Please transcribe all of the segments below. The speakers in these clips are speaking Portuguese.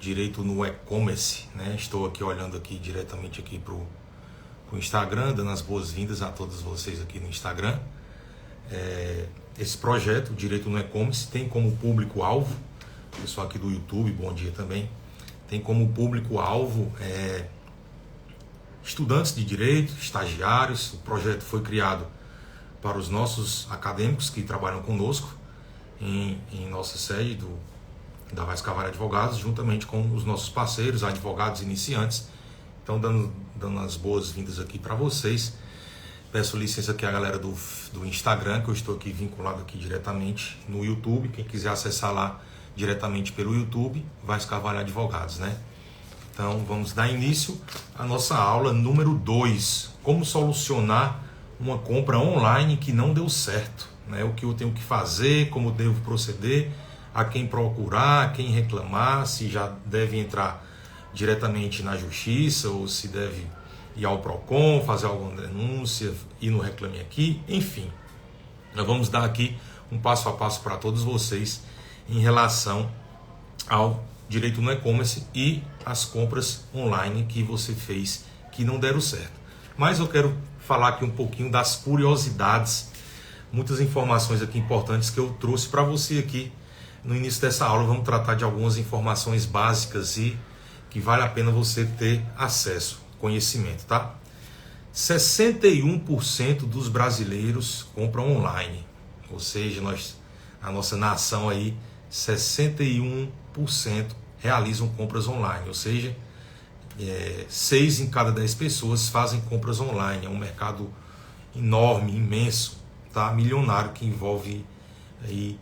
direito no e-commerce, né? Estou aqui olhando aqui diretamente aqui para o Instagram, dando as boas-vindas a todos vocês aqui no Instagram. Esse projeto, Direito no E-Commerce, tem como público-alvo, o pessoal aqui do YouTube, bom dia também, tem como público-alvo estudantes de direito, estagiários. O projeto foi criado para os nossos acadêmicos que trabalham conosco em nossa sede da Vaz Carvalho Advogados, juntamente com os nossos parceiros, advogados iniciantes. Então, dando as boas-vindas aqui para vocês. Peço licença aqui à galera do Instagram, que eu estou aqui vinculado aqui diretamente no YouTube. Quem quiser acessar lá diretamente pelo YouTube, Vaz Carvalho Advogados, né? Então, vamos dar início à nossa aula número 2. Como solucionar uma compra online que não deu certo, né? O que eu tenho que fazer, como devo proceder, a quem procurar, a quem reclamar, se já deve entrar diretamente na justiça ou se deve ir ao PROCON, fazer alguma denúncia, ir no Reclame Aqui, enfim. Nós vamos dar aqui um passo a passo para todos vocês em relação ao direito no e-commerce e as compras online que você fez que não deram certo. Mas eu quero falar aqui um pouquinho das curiosidades, muitas informações aqui importantes que eu trouxe para você aqui no início dessa aula. Vamos tratar de algumas informações básicas e que vale a pena você ter acesso, conhecimento, tá? 61% dos brasileiros compram online, ou seja, a nossa nação aí, 61% realizam compras online, ou seja, 6 em cada 10 pessoas fazem compras online. É um mercado enorme, imenso, tá? Milionário, que envolve aí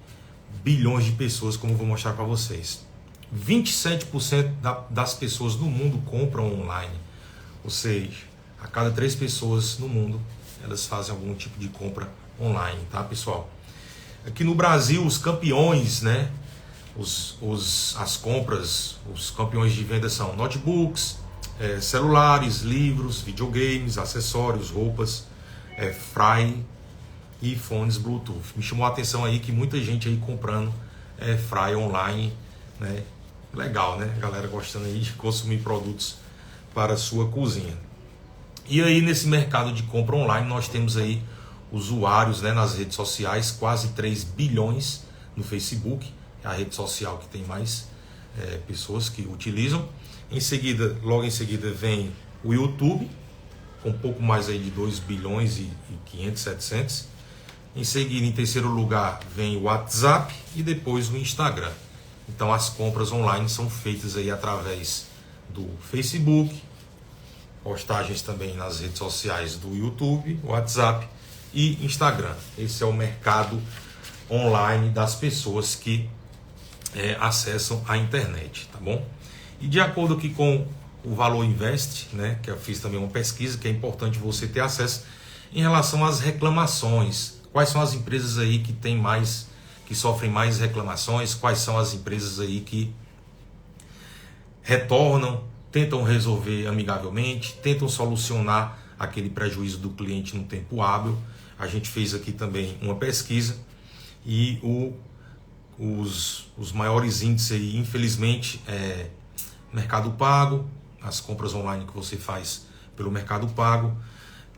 bilhões de pessoas, como eu vou mostrar para vocês. 27% das pessoas no mundo compram online, ou seja, a cada 3 pessoas no mundo, elas fazem algum tipo de compra online, tá, pessoal? Aqui no Brasil, os campeões, né, as compras, os campeões de venda são notebooks, celulares, livros, videogames, acessórios, roupas, fry e fones Bluetooth. Me chamou a atenção aí que muita gente aí comprando fry online, né? Legal, né? A galera gostando aí de consumir produtos para a sua cozinha. E aí, nesse mercado de compra online, nós temos aí usuários, né, nas redes sociais, quase 3 bilhões no Facebook, é a rede social que tem mais pessoas que utilizam. Logo em seguida vem o YouTube, com um pouco mais aí de 2 bilhões e 500, 700. Em seguida, em terceiro lugar, vem o WhatsApp e depois o Instagram. Então, as compras online são feitas aí através do Facebook, postagens também nas redes sociais do YouTube, WhatsApp e Instagram. Esse é o mercado online das pessoas que acessam a internet, tá bom? E de acordo aqui com o Valor Invest, né, que eu fiz também uma pesquisa, que é importante você ter acesso em relação às reclamações. Quais são as empresas aí que sofrem mais reclamações? Quais são as empresas aí que retornam, tentam resolver amigavelmente, tentam solucionar aquele prejuízo do cliente no tempo hábil? A gente fez aqui também uma pesquisa e os maiores índices aí, infelizmente, Mercado Pago, as compras online que você faz pelo Mercado Pago,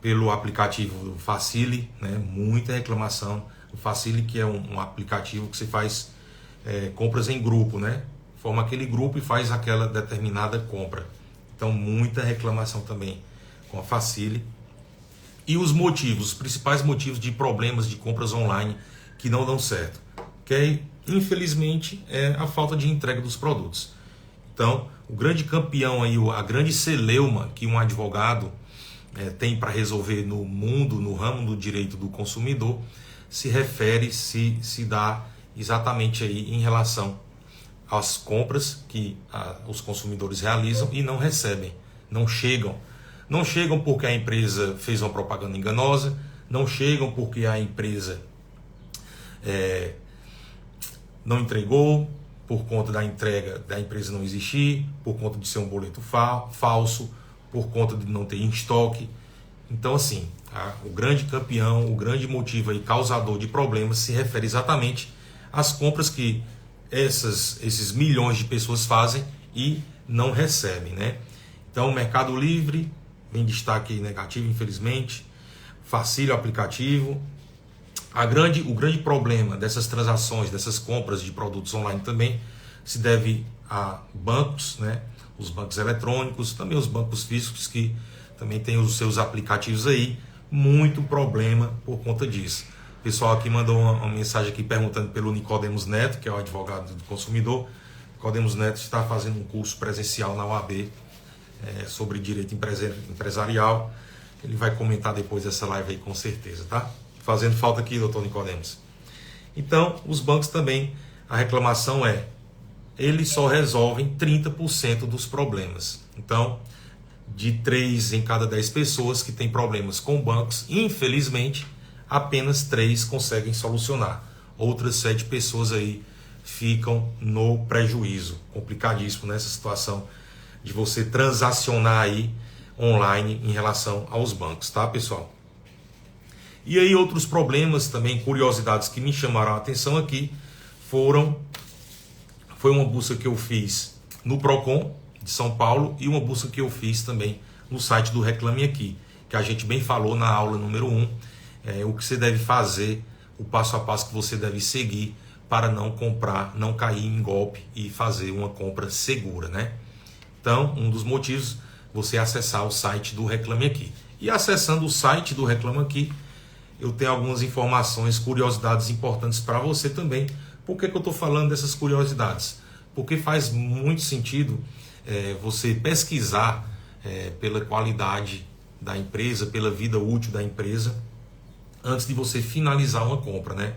pelo aplicativo do Facile, né? Muita reclamação. O Facile, que é um aplicativo que você faz compras em grupo, né? Forma aquele grupo e faz aquela determinada compra. Então, muita reclamação também com a Facile. E os principais motivos de problemas de compras online que não dão certo, que infelizmente é a falta de entrega dos produtos. Então, o grande campeão aí, a grande celeuma que um advogado tem para resolver no mundo, no ramo do direito do consumidor, se dá exatamente aí em relação às compras que os consumidores realizam e não recebem, não chegam. Não chegam porque a empresa fez uma propaganda enganosa, não chegam porque a empresa não entregou, por conta da entrega da empresa não existir, por conta de ser um boleto falso, por conta de não ter em estoque. Então, assim, o grande campeão, o grande motivo aí, causador de problemas, se refere exatamente às compras que esses milhões de pessoas fazem e não recebem, né? Então, o Mercado Livre vem destaque negativo, infelizmente. Facilita o aplicativo. O grande problema dessas transações, dessas compras de produtos online também se deve a bancos, né? Os bancos eletrônicos, também os bancos físicos que também têm os seus aplicativos aí. Muito problema por conta disso. O pessoal aqui mandou uma mensagem aqui perguntando pelo Nicodemos Neto, que é o advogado do consumidor. Nicodemos Neto está fazendo um curso presencial na UAB sobre direito empresarial. Ele vai comentar depois dessa live aí com certeza, tá? Fazendo falta aqui, doutor Nicodemos. Então, os bancos também, a reclamação eles só resolvem 30% dos problemas. Então, de 3 em cada 10 pessoas que têm problemas com bancos, infelizmente, apenas 3 conseguem solucionar. Outras 7 pessoas aí ficam no prejuízo. Complicadíssimo nessa situação de você transacionar aí online em relação aos bancos, tá, pessoal? E aí outros problemas também, curiosidades que me chamaram a atenção aqui, foi uma busca que eu fiz no Procon de São Paulo e uma busca que eu fiz também no site do Reclame Aqui, que a gente bem falou na aula número 1, o que você deve fazer, o passo a passo que você deve seguir para não comprar, não cair em golpe e fazer uma compra segura, né? Então, um dos motivos, você acessar o site do Reclame Aqui. E acessando o site do Reclame Aqui, eu tenho algumas informações, curiosidades importantes para você também. Por que eu estou falando dessas curiosidades? Porque faz muito sentido você pesquisar pela qualidade da empresa, pela vida útil da empresa, antes de você finalizar uma compra, né?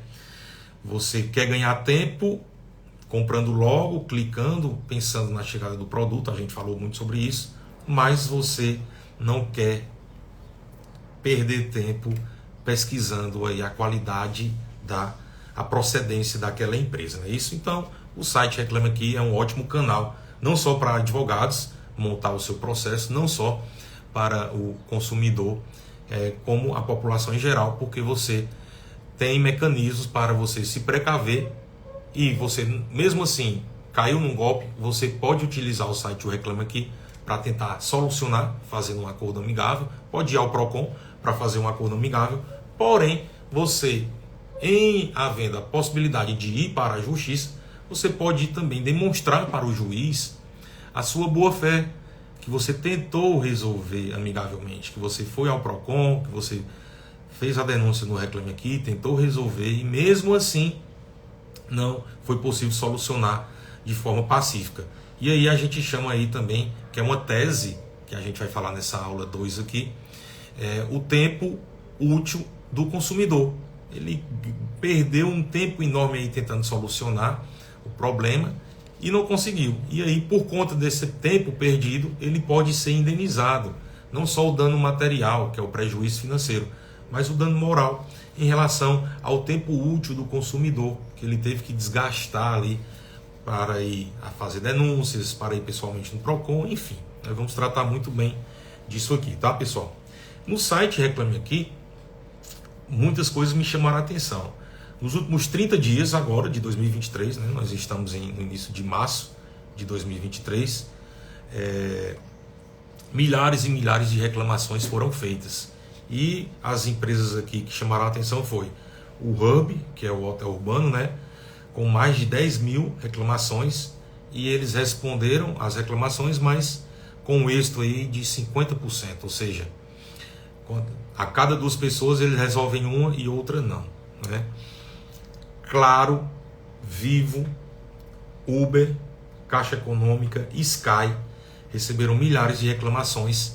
Você quer ganhar tempo comprando logo, clicando, pensando na chegada do produto, a gente falou muito sobre isso, mas você não quer perder tempo pesquisando aí a qualidade a procedência daquela empresa, não é isso? Então, o site Reclame Aqui é um ótimo canal, não só para advogados montar o seu processo, não só para o consumidor, como a população em geral, porque você tem mecanismos para você se precaver e você, mesmo assim, caiu num golpe, você pode utilizar o site do Reclame Aqui para tentar solucionar, fazendo um acordo amigável, pode ir ao Procon para fazer um acordo amigável, porém, você, em havendo a possibilidade de ir para a justiça, você pode também demonstrar para o juiz a sua boa-fé, que você tentou resolver amigavelmente, que você foi ao Procon, que você fez a denúncia no Reclame Aqui, tentou resolver e mesmo assim não foi possível solucionar de forma pacífica. E aí a gente chama aí também, que é uma tese, que a gente vai falar nessa aula 2 aqui, o tempo útil do consumidor. Ele perdeu um tempo enorme aí tentando solucionar o problema e não conseguiu. E aí, por conta desse tempo perdido, ele pode ser indenizado. Não só o dano material, que é o prejuízo financeiro, mas o dano moral em relação ao tempo útil do consumidor, que ele teve que desgastar ali para ir a fazer denúncias, para ir pessoalmente no Procon, enfim. Nós vamos tratar muito bem disso aqui, tá, pessoal? No site Reclame Aqui, muitas coisas me chamaram a atenção. Nos últimos 30 dias agora, de 2023, né, nós estamos no início de março de 2023, milhares e milhares de reclamações foram feitas. E as empresas aqui que chamaram a atenção foi o Hub, que é o hotel urbano, né, com mais de 10 mil reclamações, e eles responderam às reclamações, mas com um êxito aí de 50%, ou seja, a cada 2 pessoas eles resolvem uma e outra não, né? Claro, Vivo, Uber, Caixa Econômica, Sky receberam milhares de reclamações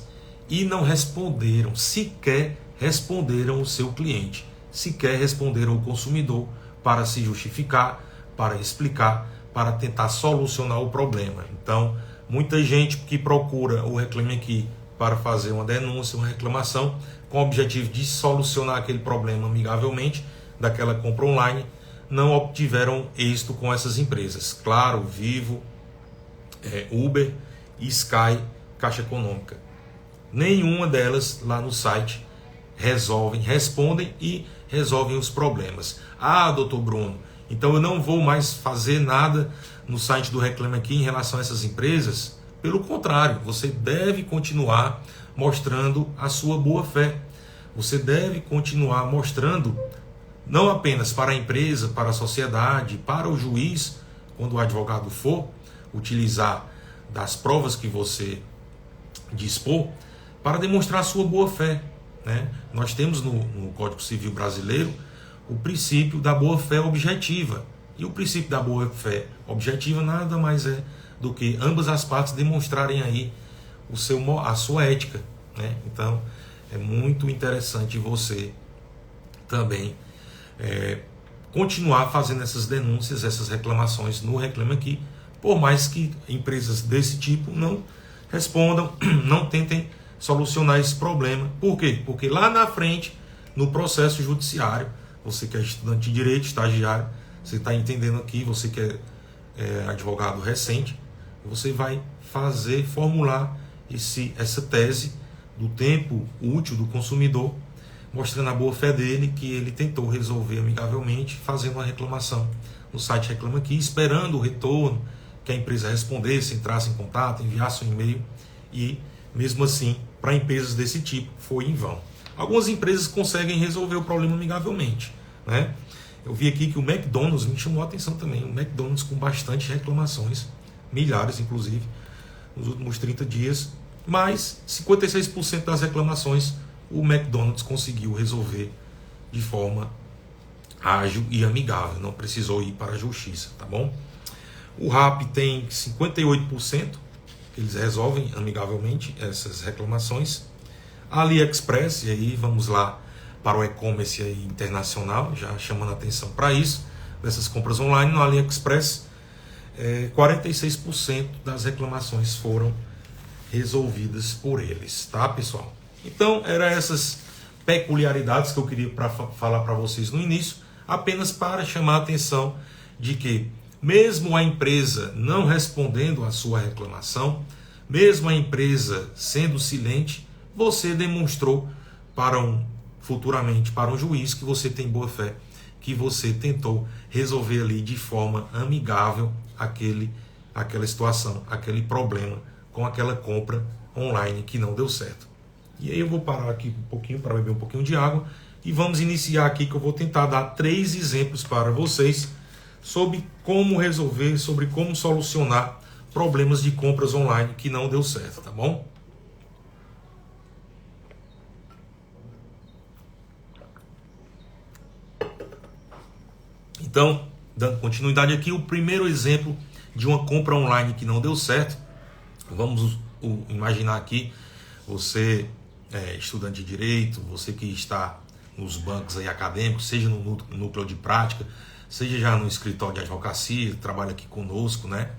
e não responderam, sequer responderam o seu cliente, sequer responderam o consumidor para se justificar, para explicar, para tentar solucionar o problema. Então, muita gente que procura o Reclame Aqui para fazer uma denúncia, uma reclamação, com o objetivo de solucionar aquele problema amigavelmente, daquela compra online, não obtiveram êxito com essas empresas. Claro, Vivo, Uber, Sky, Caixa Econômica. Nenhuma delas lá no site respondem e resolvem os problemas. Ah, doutor Bruno, então eu não vou mais fazer nada no site do Reclame Aqui em relação a essas empresas. Pelo contrário, você deve continuar mostrando a sua boa-fé. Você deve continuar mostrando não apenas para a empresa, para a sociedade, para o juiz, quando o advogado for utilizar das provas que você dispor, para demonstrar a sua boa-fé, né? Nós temos no Código Civil Brasileiro o princípio da boa-fé objetiva. E o princípio da boa-fé objetiva nada mais é do que ambas as partes demonstrarem aí a sua ética, né? Então, é muito interessante você também continuar fazendo essas denúncias, essas reclamações no Reclame Aqui, por mais que empresas desse tipo não respondam, não tentem solucionar esse problema. Por quê? Porque lá na frente, no processo judiciário, você que é estudante de direito, estagiário, você está entendendo aqui, você que é advogado recente, você vai formular essa tese do tempo útil do consumidor, mostrando a boa-fé dele, que ele tentou resolver amigavelmente, fazendo uma reclamação no site Reclame Aqui, esperando o retorno, que a empresa respondesse, entrasse em contato, enviasse um e-mail, e mesmo assim, para empresas desse tipo, foi em vão. Algumas empresas conseguem resolver o problema amigavelmente, né? Eu vi aqui que o McDonald's me chamou a atenção também, o McDonald's com bastante reclamações, milhares inclusive, nos últimos 30 dias, mas 56% das reclamações o McDonald's conseguiu resolver de forma ágil e amigável, não precisou ir para a justiça, tá bom? O Rappi tem 58%, eles resolvem amigavelmente essas reclamações. A AliExpress, e aí vamos lá para o e-commerce internacional, já chamando a atenção para isso, dessas compras online no AliExpress, 46% das reclamações foram resolvidas por eles, tá, pessoal? Então, eram essas peculiaridades que eu queria falar para vocês no início, apenas para chamar a atenção de que, mesmo a empresa não respondendo à sua reclamação, mesmo a empresa sendo silente, você demonstrou futuramente para um juiz que você tem boa fé, que você tentou resolver ali de forma amigável aquela situação, aquele problema com aquela compra online que não deu certo. E aí eu vou parar aqui um pouquinho para beber um pouquinho de água e vamos iniciar aqui, que eu vou tentar dar 3 exemplos para vocês sobre como resolver, sobre como solucionar problemas de compras online que não deu certo, tá bom? Então, dando continuidade aqui, o primeiro exemplo de uma compra online que não deu certo, vamos imaginar aqui, você estudante de direito, você que está nos bancos aí acadêmicos, seja no núcleo de prática, seja já no escritório de advocacia, trabalha aqui conosco, né?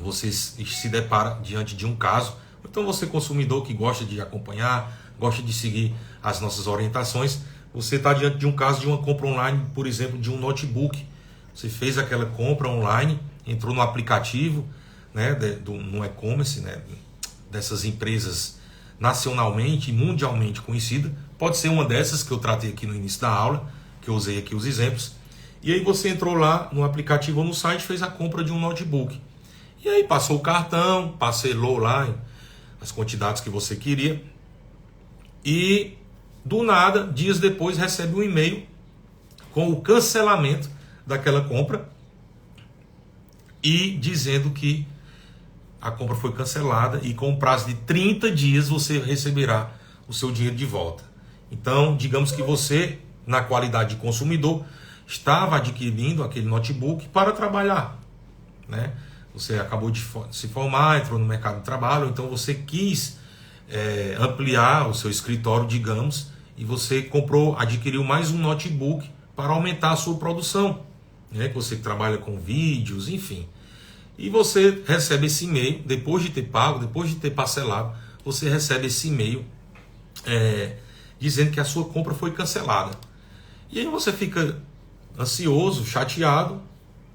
Você se depara diante de um caso, então você consumidor que gosta de acompanhar, gosta de seguir as nossas orientações, você está diante de um caso de uma compra online, por exemplo, de um notebook. Você fez aquela compra online, entrou no aplicativo, né, no e-commerce, né, dessas empresas nacionalmente e mundialmente conhecidas. Pode ser uma dessas que eu tratei aqui no início da aula, que eu usei aqui os exemplos. E aí você entrou lá no aplicativo ou no site, fez a compra de um notebook. E aí passou o cartão, parcelou lá as quantidades que você queria. E do nada, dias depois, recebe um e-mail com o cancelamento daquela compra e dizendo que a compra foi cancelada e com um prazo de 30 dias você receberá o seu dinheiro de volta. Então, digamos que você, na qualidade de consumidor, estava adquirindo aquele notebook para trabalhar, né? Você acabou de se formar, entrou no mercado de trabalho, então você quis ampliar o seu escritório, digamos, e você adquiriu mais um notebook para aumentar a sua produção, né? Você que trabalha com vídeos, enfim. E você recebe esse e-mail, depois de ter pago, depois de ter parcelado, você recebe esse e-mail dizendo que a sua compra foi cancelada. E aí você fica ansioso, chateado,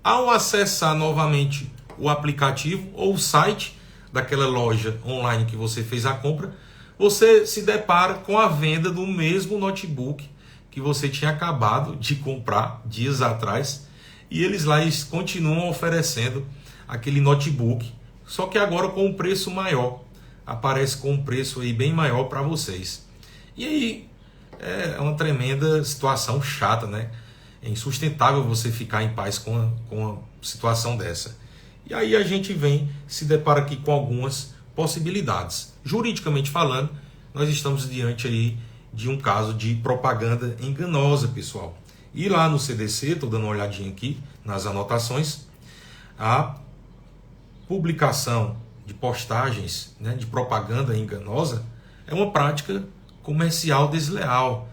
ao acessar novamente o aplicativo ou o site daquela loja online que você fez a compra, você se depara com a venda do mesmo notebook que você tinha acabado de comprar dias atrás E eles lá continuam oferecendo aquele notebook, só que agora com um preço maior. Aparece com um preço aí bem maior para vocês. E aí é uma tremenda situação chata, né? É insustentável você ficar em paz com uma situação dessa. E aí a gente se depara aqui com algumas possibilidades. Juridicamente falando, nós estamos diante aí de um caso de propaganda enganosa, pessoal. E lá no CDC, estou dando uma olhadinha aqui nas anotações, a publicação de postagens, né, de propaganda enganosa é uma prática comercial desleal.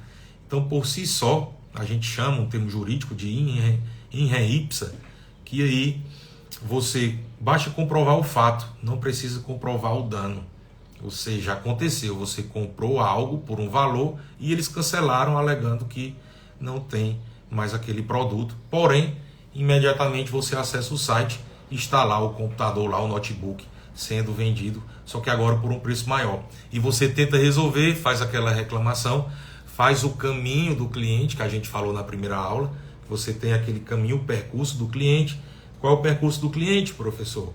Então, por si só, a gente chama um termo jurídico de in re ipsa, que aí você basta comprovar o fato, não precisa comprovar o dano. Ou seja, aconteceu, você comprou algo por um valor e eles cancelaram alegando que não tem mais aquele produto. Porém, imediatamente você acessa o site e está lá o computador, lá o notebook sendo vendido, só que agora por um preço maior. E você tenta resolver, faz aquela reclamação, faz o caminho do cliente, que a gente falou na primeira aula. Você tem aquele caminho, o percurso do cliente. Qual é o percurso do cliente, professor?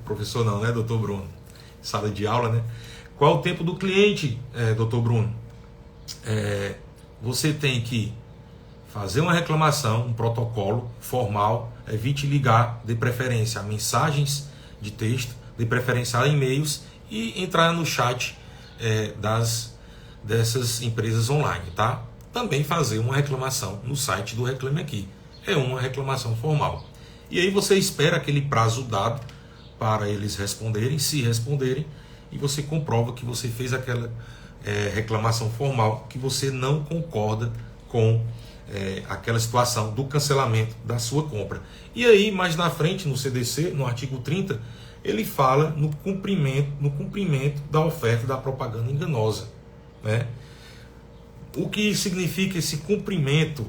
Professor não, né, doutor Bruno? Sala de aula, né? Qual é o tempo do cliente, doutor Bruno? Você tem que fazer uma reclamação, um protocolo formal, evite ligar, de preferência a mensagens de texto, de preferência a e-mails, e entrar no chat dessas empresas online, tá? Também fazer uma reclamação no site do Reclame Aqui. É uma reclamação formal. E aí você espera aquele prazo dado para eles responderem, se responderem, e você comprova que você fez aquela reclamação formal, que você não concorda com aquela situação do cancelamento da sua compra. E aí, mais na frente, no CDC, no artigo 30, ele fala no cumprimento da oferta da propaganda enganosa, né? O que significa esse cumprimento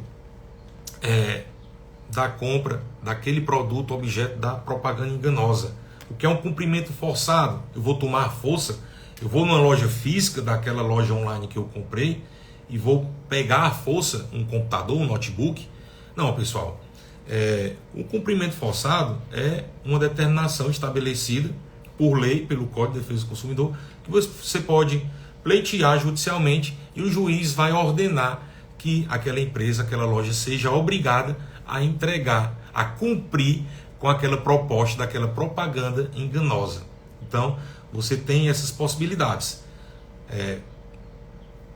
da compra daquele produto objeto da propaganda enganosa? O que é um cumprimento forçado? Eu vou tomar força, eu vou numa loja física daquela loja online que eu comprei e vou pegar à força um computador, um notebook? Não, pessoal. O cumprimento forçado é uma determinação estabelecida por lei, pelo Código de Defesa do Consumidor, que você pode pleitear judicialmente e o juiz vai ordenar que aquela empresa, aquela loja seja obrigada a entregar, a cumprir com aquela proposta daquela propaganda enganosa. Então, você tem essas possibilidades.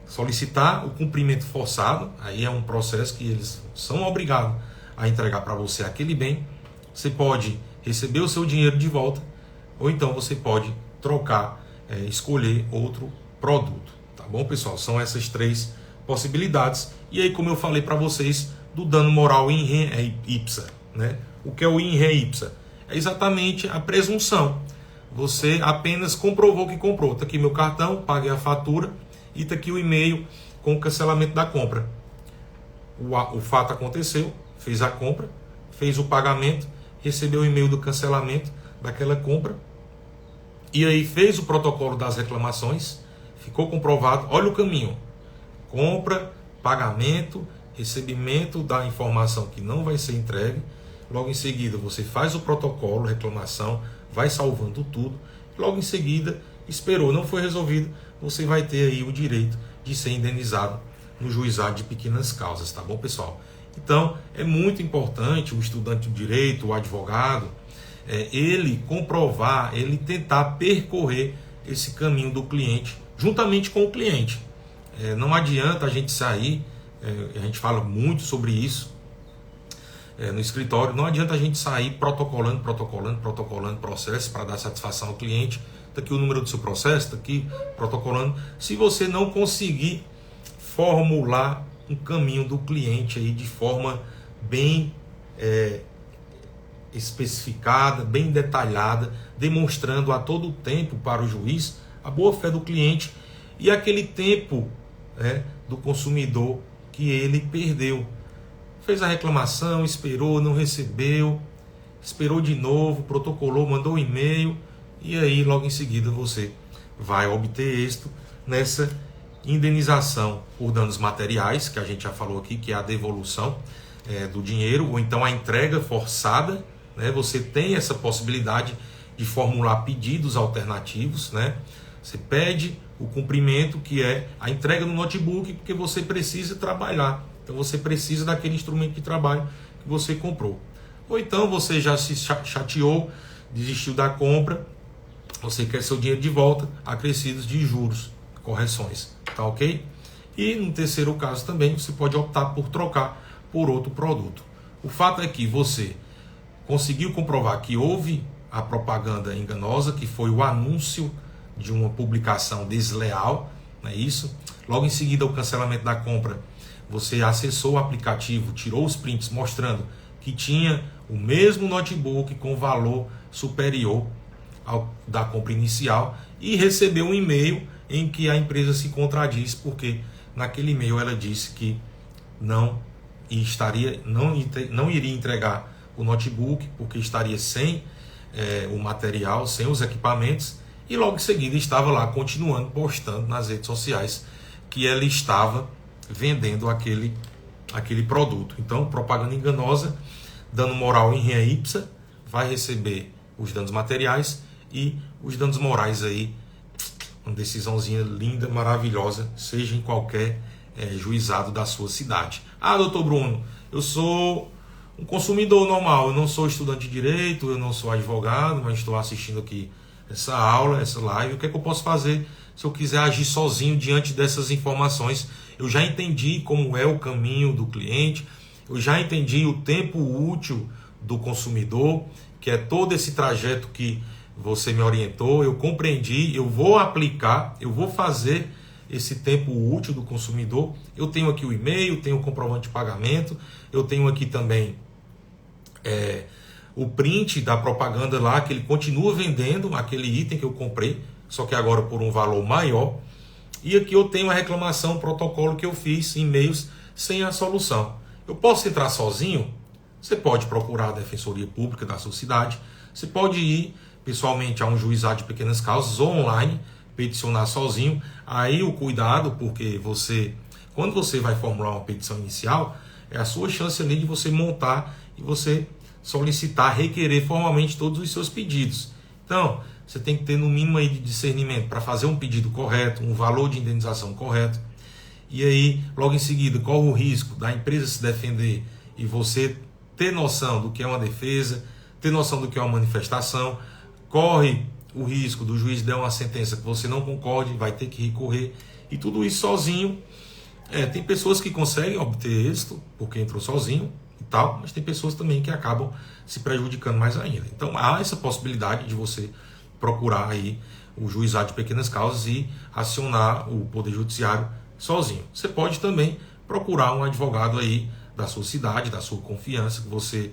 Solicitar o cumprimento forçado, aí é um processo que eles são obrigados a entregar para você aquele bem. Você pode receber o seu dinheiro de volta, ou então você pode trocar, escolher outro produto. Tá bom, pessoal? São essas três possibilidades. E aí, como eu falei para vocês, do dano moral in re ipsa, né? O que é o in re ipsa? É exatamente a presunção. Você apenas comprovou que comprou. Está aqui meu cartão, paguei a fatura e está aqui o e-mail com o cancelamento da compra. O fato aconteceu, fez a compra, fez o pagamento, recebeu o e-mail do cancelamento daquela compra e aí fez o protocolo das reclamações, ficou comprovado, olha o caminho: compra, pagamento, recebimento da informação que não vai ser entregue. Logo em seguida você faz o protocolo, reclamação, vai salvando tudo. Logo em seguida, esperou, não foi resolvido, você vai ter aí o direito de ser indenizado no juizado de pequenas causas, tá bom, pessoal? Então, é muito importante o estudante de direito, o advogado, ele comprovar, ele tentar percorrer esse caminho do cliente, juntamente com o cliente. Não adianta a gente sair, a gente fala muito sobre isso no escritório, não adianta a gente sair protocolando processo para dar satisfação ao cliente. Está aqui o número do seu processo, está aqui protocolando. Se você não conseguir formular um caminho do cliente aí de forma bem especificada, bem detalhada, demonstrando a todo tempo para o juiz a boa fé do cliente e aquele tempo do consumidor que ele perdeu. Fez a reclamação, esperou, não recebeu, esperou de novo, protocolou, mandou um e-mail e aí logo em seguida você vai obter êxito nessa indenização por danos materiais, que a gente já falou aqui, que é a devolução do dinheiro, ou então a entrega forçada, né? Você tem essa possibilidade de formular pedidos alternativos, né? Você pede o cumprimento, que é a entrega do notebook, porque você precisa trabalhar. Então você precisa daquele instrumento de trabalho que você comprou. Ou então você já se chateou, desistiu da compra, você quer seu dinheiro de volta, acrescidos de juros, correções, tá ok? E no terceiro caso também, você pode optar por trocar por outro produto. O fato é que você conseguiu comprovar que houve a propaganda enganosa, que foi o anúncio de uma publicação desleal, não é isso? Logo em seguida, o cancelamento da compra, você acessou o aplicativo, tirou os prints mostrando que tinha o mesmo notebook com valor superior ao da compra inicial e recebeu um e-mail em que a empresa se contradiz, porque naquele e-mail ela disse que não iria entregar o notebook porque estaria sem o material, sem os equipamentos, e logo em seguida estava lá continuando postando nas redes sociais que ela estava vendendo aquele produto. Então, propaganda enganosa, dano moral em rea ipsa, vai receber os danos materiais e os danos morais aí, uma decisãozinha linda, maravilhosa, seja em qualquer juizado da sua cidade. Ah, doutor Bruno, eu sou um consumidor normal, eu não sou estudante de direito, eu não sou advogado, mas estou assistindo aqui essa aula, essa live. O que é que eu posso fazer se eu quiser agir sozinho diante dessas informações? Eu já entendi como é o caminho do cliente, eu já entendi o tempo útil do consumidor, que é todo esse trajeto que você me orientou, eu compreendi, eu vou aplicar, eu vou fazer esse tempo útil do consumidor. Eu tenho aqui o e-mail, tenho o comprovante de pagamento, eu tenho aqui também o print da propaganda lá, que ele continua vendendo aquele item que eu comprei, só que agora por um valor maior. E aqui eu tenho a reclamação, o protocolo que eu fiz, e-mails sem a solução. Eu posso entrar sozinho? Você pode procurar a Defensoria Pública da sua cidade, você pode ir pessoalmente a um juizado de pequenas causas ou online, peticionar sozinho. Aí o cuidado, porque quando você vai formular uma petição inicial, é a sua chance ali de você montar e você solicitar, requerer formalmente todos os seus pedidos. Então, você tem que ter no mínimo aí de discernimento para fazer um pedido correto, um valor de indenização correto. E aí, logo em seguida, corre o risco da empresa se defender e você ter noção do que é uma defesa, ter noção do que é uma manifestação. Corre o risco do juiz dar uma sentença que você não concorde, vai ter que recorrer. E tudo isso sozinho. Tem pessoas que conseguem obter êxito porque entrou sozinho e tal, mas tem pessoas também que acabam se prejudicando mais ainda. Então há essa possibilidade de você procurar aí o juizado de pequenas causas e acionar o Poder Judiciário sozinho. Você pode também procurar um advogado aí da sua cidade, da sua confiança, que você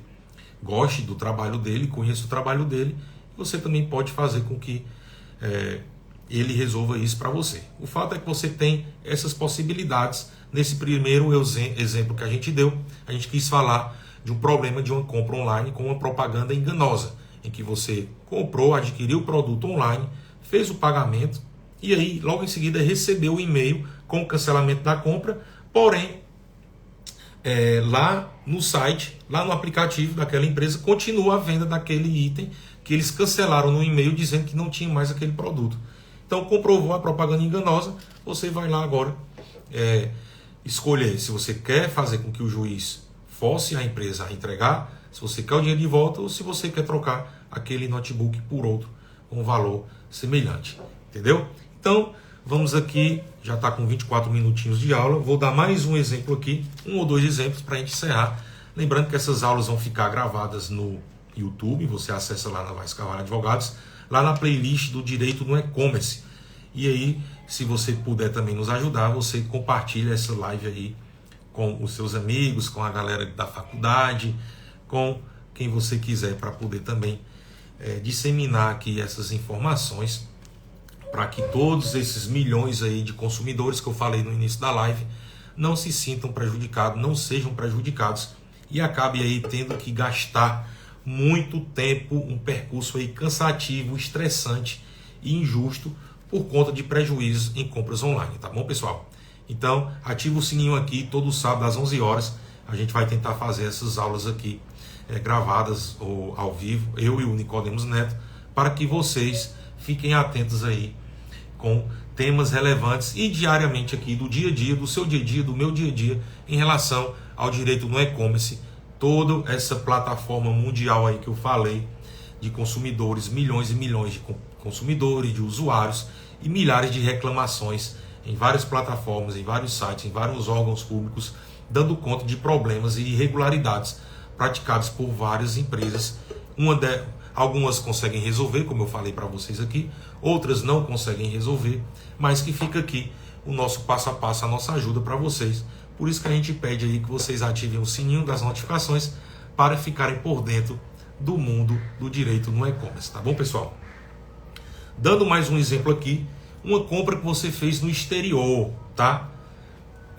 goste do trabalho dele, conheça o trabalho dele. Você também pode fazer com que ele resolva isso para você. O fato é que você tem essas possibilidades. Nesse primeiro exemplo que a gente deu, a gente quis falar de um problema de uma compra online com uma propaganda enganosa, em que você comprou, adquiriu o produto online, fez o pagamento e aí logo em seguida recebeu o e-mail com o cancelamento da compra, porém lá no site, lá no aplicativo daquela empresa, continua a venda daquele item que eles cancelaram no e-mail dizendo que não tinha mais aquele produto. Então comprovou a propaganda enganosa, você vai lá agora escolher se você quer fazer com que o juiz force a empresa a entregar, se você quer o dinheiro de volta ou se você quer trocar aquele notebook por outro com um valor semelhante. Entendeu? Então, vamos aqui, já está com 24 minutinhos de aula, vou dar mais um exemplo aqui, um ou dois exemplos para a gente encerrar. Lembrando que essas aulas vão ficar gravadas no YouTube, você acessa lá na Vaz Carvalho Advogados, lá na playlist do Direito no E-Commerce. E aí, se você puder também nos ajudar, você compartilha essa live aí com os seus amigos, com a galera da faculdade, com quem você quiser, para poder também disseminar aqui essas informações, para que todos esses milhões aí de consumidores que eu falei no início da live não se sintam prejudicados, não sejam prejudicados e acabe aí tendo que gastar muito tempo, um percurso aí cansativo, estressante e injusto por conta de prejuízos em compras online, tá bom, pessoal? Então, ativa o sininho aqui, todo sábado às 11 horas, a gente vai tentar fazer essas aulas aqui gravadas ou ao vivo, eu e o Nicodemos Neto, para que vocês fiquem atentos aí com temas relevantes e diariamente aqui do dia a dia, do seu dia a dia, do meu dia a dia, em relação ao direito no e-commerce, toda essa plataforma mundial aí que eu falei, de consumidores, milhões e milhões de consumidores, de usuários e milhares de reclamações em várias plataformas, em vários sites, em vários órgãos públicos, dando conta de problemas e irregularidades praticados por várias empresas. Algumas conseguem resolver, como eu falei para vocês aqui, outras não conseguem resolver, mas que fica aqui o nosso passo a passo, a nossa ajuda para vocês. Por isso que a gente pede aí que vocês ativem o sininho das notificações para ficarem por dentro do mundo do direito no e-commerce, tá bom, pessoal? Dando mais um exemplo aqui, uma compra que você fez no exterior, tá?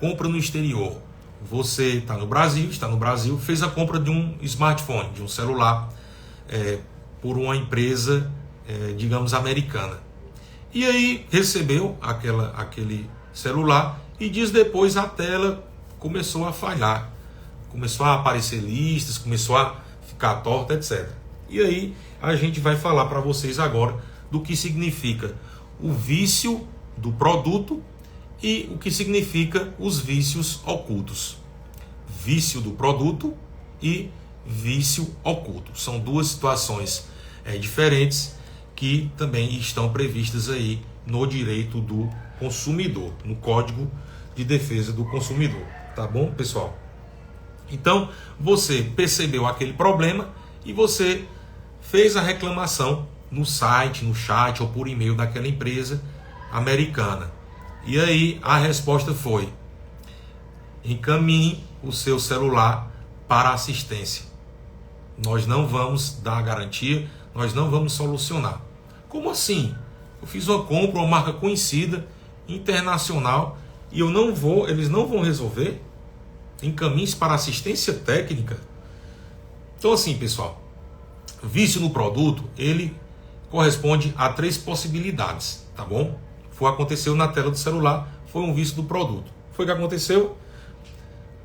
Compra no exterior. Você está no Brasil, fez a compra de um smartphone, de um celular, por uma empresa, digamos, americana. E aí recebeu aquele celular e dias depois a tela começou a falhar. Começou a aparecer listas, começou a ficar torta, etc. E aí a gente vai falar para vocês agora do que significa o vício do produto e o que significa os vícios ocultos. Vício do produto e vício oculto. São duas situações diferentes que também estão previstas aí no direito do consumidor, no Código de Defesa do Consumidor. Tá bom, pessoal? Então, você percebeu aquele problema e você fez a reclamação no site, no chat ou por e-mail daquela empresa americana. E aí a resposta foi: encaminhe o seu celular para assistência. Nós não vamos dar garantia, nós não vamos solucionar. Como assim? Eu fiz uma compra, uma marca conhecida, internacional, e eles não vão resolver? Encaminhe para assistência técnica? Então assim, pessoal, vício no produto, ele corresponde a 3 possibilidades, tá bom? Aconteceu na tela do celular, foi um vício do produto. Foi o que aconteceu?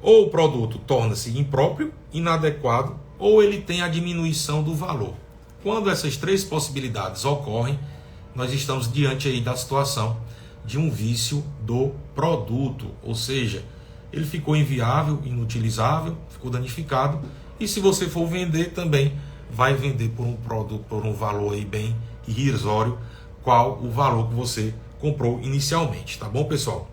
Ou o produto torna-se impróprio, inadequado, ou ele tem a diminuição do valor. Quando essas 3 possibilidades ocorrem, nós estamos diante aí da situação de um vício do produto, ou seja, ele ficou inviável, inutilizável, ficou danificado, e se você for vender também, vai vender por um produto, por um valor aí bem irrisório, qual o valor que você comprou inicialmente, tá bom, pessoal?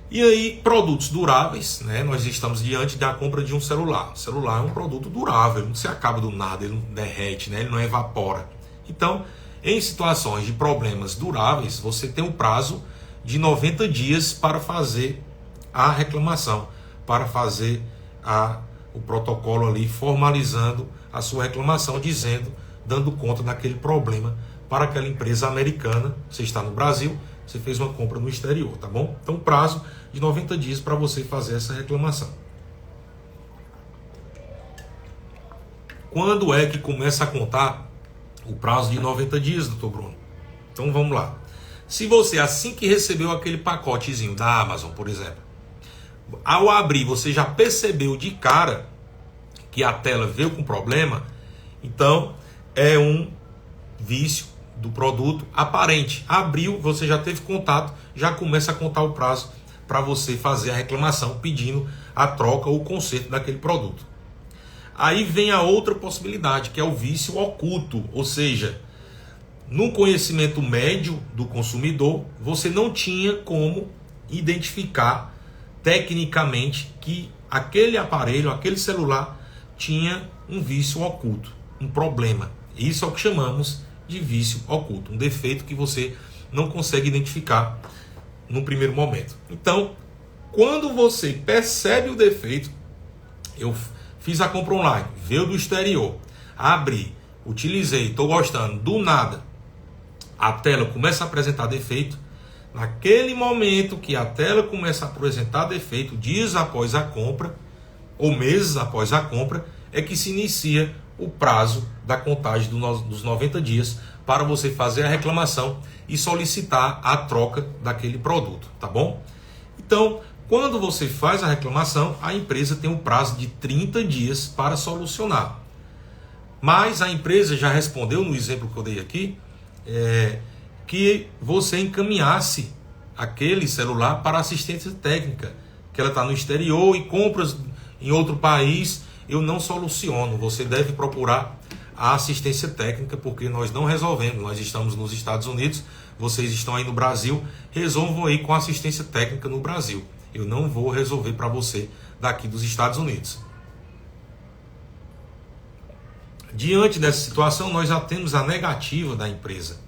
E aí, produtos duráveis, né? Nós estamos diante da compra de um celular. O celular é um produto durável, ele não se acaba do nada, ele não derrete, né? Ele não evapora. Então, em situações de problemas duráveis, você tem um prazo de 90 dias para fazer a reclamação, para fazer o protocolo ali, formalizando a sua reclamação, dando conta daquele problema para aquela empresa americana. Você está no Brasil, você fez uma compra no exterior, tá bom? Então, prazo de 90 dias para você fazer essa reclamação. Quando é que começa a contar o prazo de 90 dias, doutor Bruno? Então, vamos lá. Se você, assim que recebeu aquele pacotezinho da Amazon, por exemplo, ao abrir, você já percebeu de cara que a tela veio com problema, então é um vício do produto aparente. Abriu, você já teve contato, já começa a contar o prazo para você fazer a reclamação pedindo a troca ou o conserto daquele produto. Aí vem a outra possibilidade, que é o vício oculto, ou seja, no conhecimento médio do consumidor, você não tinha como identificar tecnicamente que aquele aparelho, aquele celular tinha um vício oculto, um problema. Isso é o que chamamos de vício oculto, um defeito que você não consegue identificar no primeiro momento. Então, quando você percebe o defeito, eu fiz a compra online, veio do exterior, abri, utilizei, estou gostando, do nada, a tela começa a apresentar defeito. Naquele momento que a tela começa a apresentar defeito, dias após a compra, ou meses após a compra, é que se inicia o prazo da contagem dos 90 dias para você fazer a reclamação e solicitar a troca daquele produto, tá bom? Então, Quando você faz a reclamação, a empresa tem um prazo de 30 dias para solucionar. Mas a empresa já respondeu, no exemplo que eu dei aqui, que você encaminhasse aquele celular para assistência técnica, que ela está no exterior e compras em outro país, eu não soluciono. Você deve procurar a assistência técnica, porque nós não resolvemos. Nós estamos nos Estados Unidos, vocês estão aí no Brasil, resolvam aí com a assistência técnica no Brasil. Eu não vou resolver para você daqui dos Estados Unidos. Diante dessa situação, nós já temos a negativa da empresa,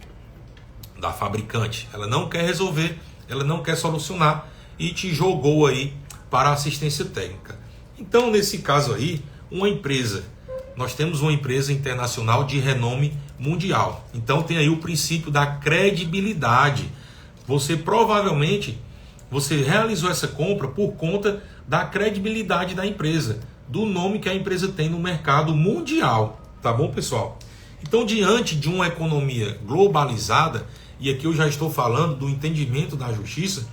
da fabricante. Ela não quer resolver, ela não quer solucionar e te jogou aí para a assistência técnica. Então, nesse caso aí, nós temos uma empresa internacional de renome mundial. Então, tem aí o princípio da credibilidade. Você provavelmente, você realizou essa compra por conta da credibilidade da empresa, do nome que a empresa tem no mercado mundial. Tá bom, pessoal? Então, diante de uma economia globalizada, e aqui eu já estou falando do entendimento da justiça,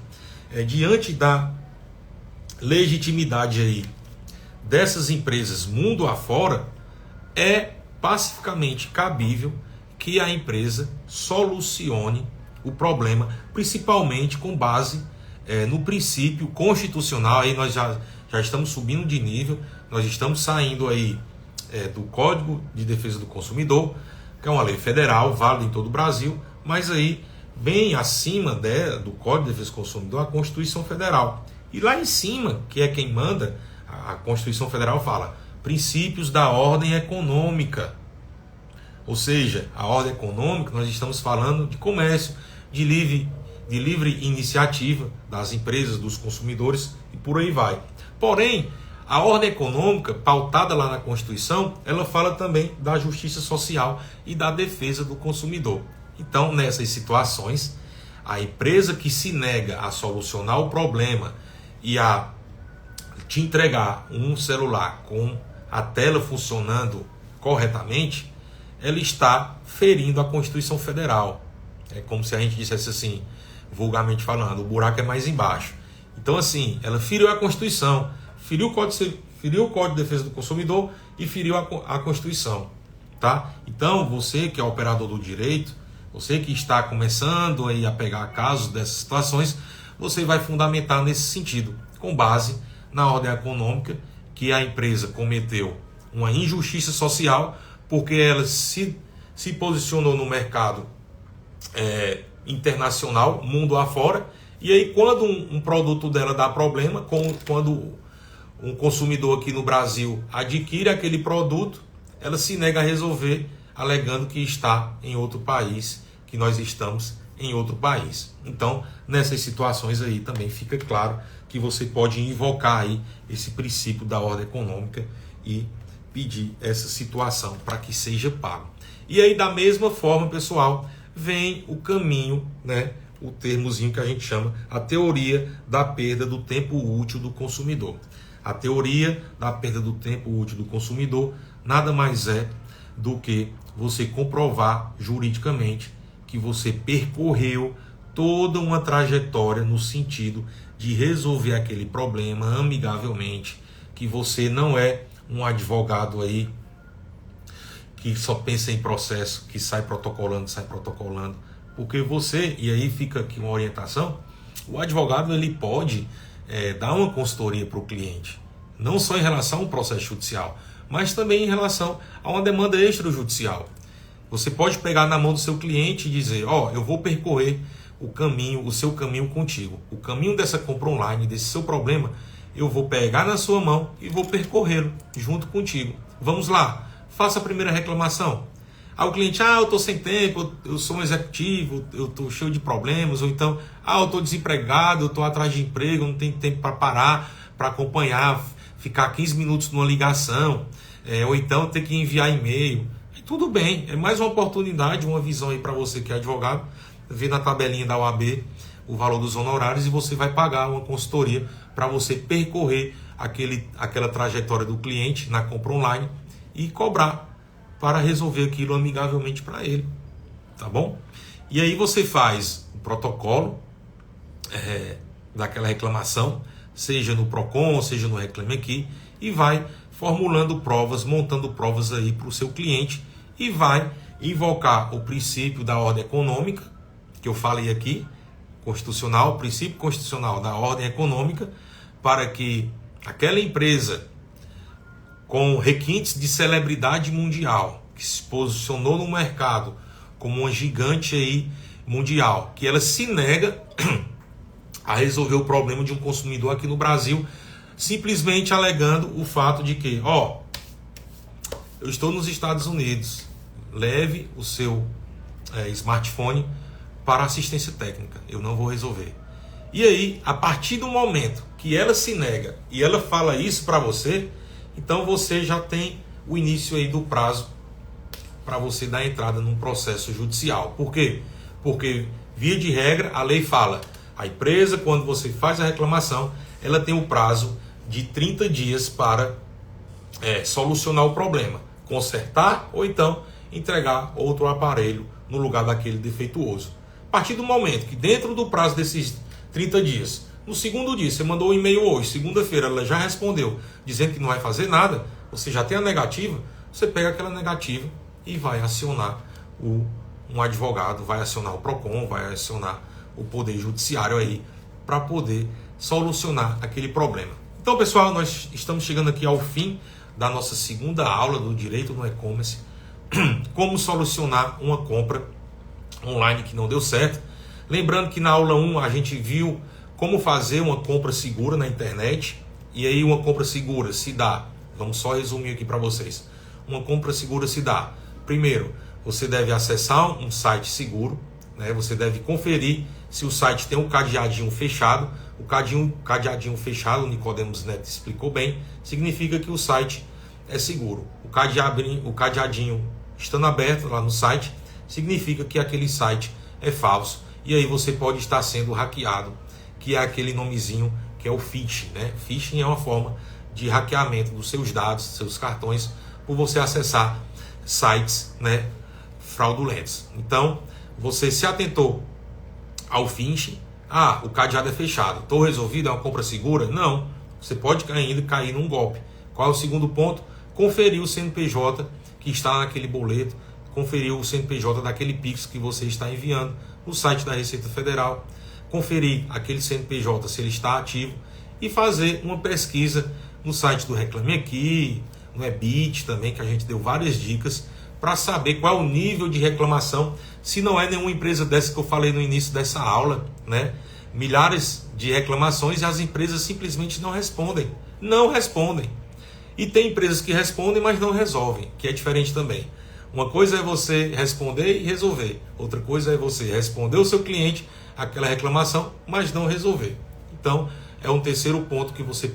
diante da legitimidade aí dessas empresas mundo afora, é pacificamente cabível que a empresa solucione o problema, principalmente com base no princípio constitucional. Aí nós já estamos subindo de nível, nós estamos saindo aí do Código de Defesa do Consumidor, que é uma lei federal, válida em todo o Brasil, mas aí bem acima do Código de Defesa do Consumidor a Constituição Federal. E lá em cima, que é quem manda, a Constituição Federal fala princípios da ordem econômica. Ou seja, a ordem econômica, nós estamos falando de comércio, de livre iniciativa das empresas, dos consumidores e por aí vai. Porém, a ordem econômica, pautada lá na Constituição, ela fala também da justiça social e da defesa do consumidor. Então, nessas situações, a empresa que se nega a solucionar o problema e a te entregar um celular com a tela funcionando corretamente, ela está ferindo a Constituição Federal. É como se a gente dissesse assim, vulgarmente falando, o buraco é mais embaixo. Então, assim, ela feriu a Constituição, feriu o Código de Defesa do Consumidor e feriu a Constituição. Tá? Então, você que é operador do direito, você que está começando aí a pegar casos dessas situações, você vai fundamentar nesse sentido, com base na ordem econômica, que a empresa cometeu uma injustiça social, porque ela se posicionou no mercado internacional, mundo afora, e aí quando um produto dela dá problema, quando um consumidor aqui no Brasil adquire aquele produto, ela se nega a resolver, alegando que está em outro país, que nós estamos em outro país. Então, nessas situações aí também fica claro que você pode invocar aí esse princípio da ordem econômica e pedir essa situação para que seja pago. E aí, da mesma forma, pessoal, vem o caminho, né, o termozinho que a gente chama a teoria da perda do tempo útil do consumidor. A teoria da perda do tempo útil do consumidor nada mais é do que você comprovar juridicamente que você percorreu toda uma trajetória no sentido de resolver aquele problema amigavelmente, que você não é um advogado aí que só pensa em processo, que sai protocolando, porque você, e aí fica aqui uma orientação, o advogado ele pode dar uma consultoria para o cliente, não só em relação a um processo judicial, mas também em relação a uma demanda extrajudicial. Você pode pegar na mão do seu cliente e dizer, eu vou percorrer o seu caminho contigo. O caminho dessa compra online, desse seu problema, eu vou pegar na sua mão e vou percorrê-lo junto contigo. Vamos lá, faça a primeira reclamação. Aí o cliente, eu estou sem tempo, eu sou um executivo, eu estou cheio de problemas, ou então, eu estou desempregado, eu estou atrás de emprego, não tenho tempo para parar, para acompanhar, ficar 15 minutos numa ligação, ou então ter que enviar e-mail. Tudo bem, é mais uma oportunidade, uma visão aí para você que é advogado, ver na tabelinha da OAB o valor dos honorários e você vai pagar uma consultoria para você percorrer aquela trajetória do cliente na compra online e cobrar para resolver aquilo amigavelmente para ele, tá bom? E aí você faz o protocolo daquela reclamação, seja no Procon, seja no Reclame Aqui, e vai formulando provas, montando provas aí para o seu cliente, e vai invocar o princípio da ordem econômica, que eu falei aqui, constitucional, princípio constitucional da ordem econômica, para que aquela empresa com requintes de celebridade mundial, que se posicionou no mercado como uma gigante aí mundial, que ela se nega a resolver o problema de um consumidor aqui no Brasil, simplesmente alegando o fato de que, eu estou nos Estados Unidos, leve o seu smartphone para assistência técnica, eu não vou resolver. E aí, a partir do momento que ela se nega e ela fala isso para você, então você já tem o início aí do prazo para você dar entrada num processo judicial. Por quê? Porque, via de regra, a lei fala, a empresa, quando você faz a reclamação, ela tem o prazo de 30 dias para solucionar o problema, consertar ou então entregar outro aparelho no lugar daquele defeituoso. A partir do momento que dentro do prazo desses 30 dias, no segundo dia, você mandou um e-mail hoje, segunda-feira ela já respondeu dizendo que não vai fazer nada, você já tem a negativa, você pega aquela negativa e vai acionar um advogado, vai acionar o Procon, vai acionar o Poder Judiciário aí para poder solucionar aquele problema. Então, pessoal, nós estamos chegando aqui ao fim da nossa segunda aula do Direito no E-Commerce, como solucionar uma compra online que não deu certo. Lembrando que na aula 1 a gente viu como fazer uma compra segura na internet, e aí uma compra segura se dá, vamos só resumir aqui para vocês, uma compra segura se dá, primeiro, você deve acessar um site seguro, né? Você deve conferir se o site tem um cadeadinho fechado. O cadeadinho fechado, o Nicodemus Neto explicou bem, significa que o site é seguro. O cadeadinho estando aberto lá no site, significa que aquele site é falso. E aí você pode estar sendo hackeado, que é aquele nomezinho que é o phishing, né? Phishing é uma forma de hackeamento dos seus dados, dos seus cartões, por você acessar sites, né, fraudulentos. Então, você se atentou ao phishing, o cadeado é fechado, estou resolvido, é uma compra segura? Não, você pode ainda cair num golpe. Qual é o segundo ponto? Conferir o CNPJ que está naquele boleto, conferir o CNPJ daquele Pix que você está enviando no site da Receita Federal, conferir aquele CNPJ se ele está ativo e fazer uma pesquisa no site do Reclame Aqui, no Ebit também, que a gente deu várias dicas para saber qual é o nível de reclamação, se não é nenhuma empresa dessa que eu falei no início dessa aula, né? Milhares de reclamações e as empresas simplesmente não respondem. Não respondem. E tem empresas que respondem, mas não resolvem, que é diferente também. Uma coisa é você responder e resolver. Outra coisa é você responder ao seu cliente aquela reclamação, mas não resolver. Então, é um terceiro ponto que você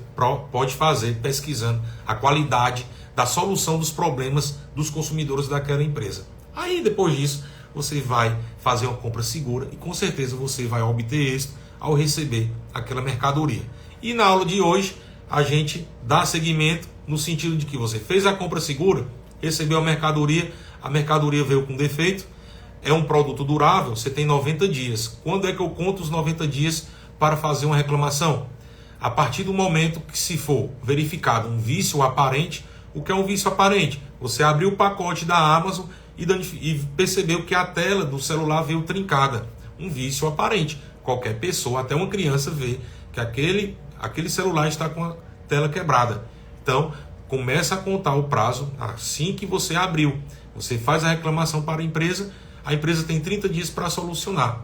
pode fazer pesquisando a qualidade da solução dos problemas dos consumidores daquela empresa. Aí, depois disso, você vai fazer uma compra segura e com certeza você vai obter êxito ao receber aquela mercadoria. E na aula de hoje, a gente dá seguimento no sentido de que você fez a compra segura, recebeu a mercadoria veio com defeito, é um produto durável, você tem 90 dias. Quando é que eu conto os 90 dias para fazer uma reclamação? A partir do momento que se for verificado um vício aparente. O que é um vício aparente? Você abriu o pacote da Amazon e percebeu que a tela do celular veio trincada. Um vício aparente. Qualquer pessoa, até uma criança, vê que aquele celular está com a tela quebrada. Então, começa a contar o prazo assim que você abriu. Você faz a reclamação para a empresa tem 30 dias para solucionar.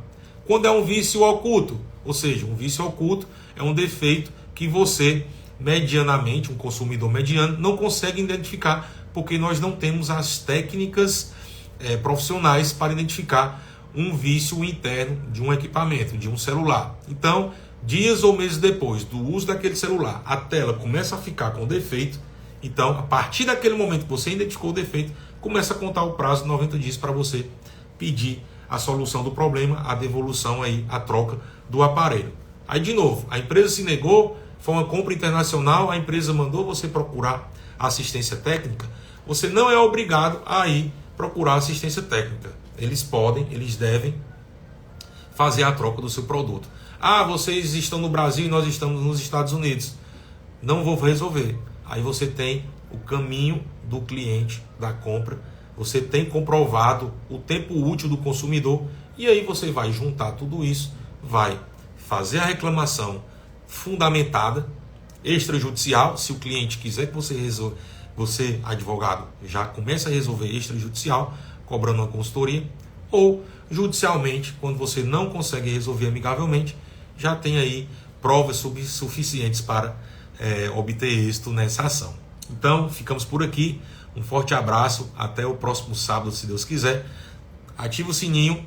Quando é um vício oculto, ou seja, um vício oculto é um defeito que você, medianamente, um consumidor mediano, não consegue identificar, porque nós não temos as técnicas profissionais para identificar um vício interno de um equipamento, de um celular. Então, dias ou meses depois do uso daquele celular, a tela começa a ficar com defeito. Então, a partir daquele momento que você identificou o defeito, começa a contar o prazo de 90 dias para você pedir a solução do problema, a devolução aí, a troca do aparelho. Aí, de novo, a empresa se negou, foi uma compra internacional, a empresa mandou você procurar assistência técnica, você não é obrigado a ir procurar assistência técnica. Eles podem, eles devem fazer a troca do seu produto. Ah, vocês estão no Brasil e nós estamos nos Estados Unidos. Não vou resolver. Aí você tem o caminho do cliente, da compra. Você tem comprovado o tempo útil do consumidor. E aí você vai juntar tudo isso, vai fazer a reclamação fundamentada, extrajudicial. Se o cliente quiser que você resolva, você, advogado, já começa a resolver extrajudicial, cobrando uma consultoria. Ou judicialmente, quando você não consegue resolver amigavelmente, já tem aí provas suficientes para obter êxito nessa ação. Então, ficamos por aqui. Um forte abraço. Até o próximo sábado, se Deus quiser. Ativa o sininho.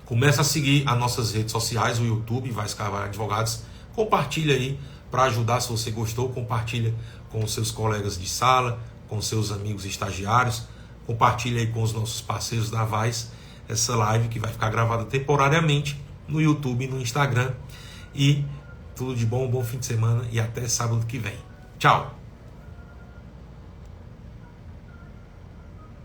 Começa a seguir as nossas redes sociais, o YouTube, Vai Escavar Advogados. Compartilha aí para ajudar, se você gostou. Compartilha com os seus colegas de sala, com seus amigos estagiários. Compartilha aí com os nossos parceiros da Vais essa live que vai ficar gravada temporariamente no YouTube e no Instagram. E tudo de bom, um bom fim de semana e até sábado que vem. Tchau!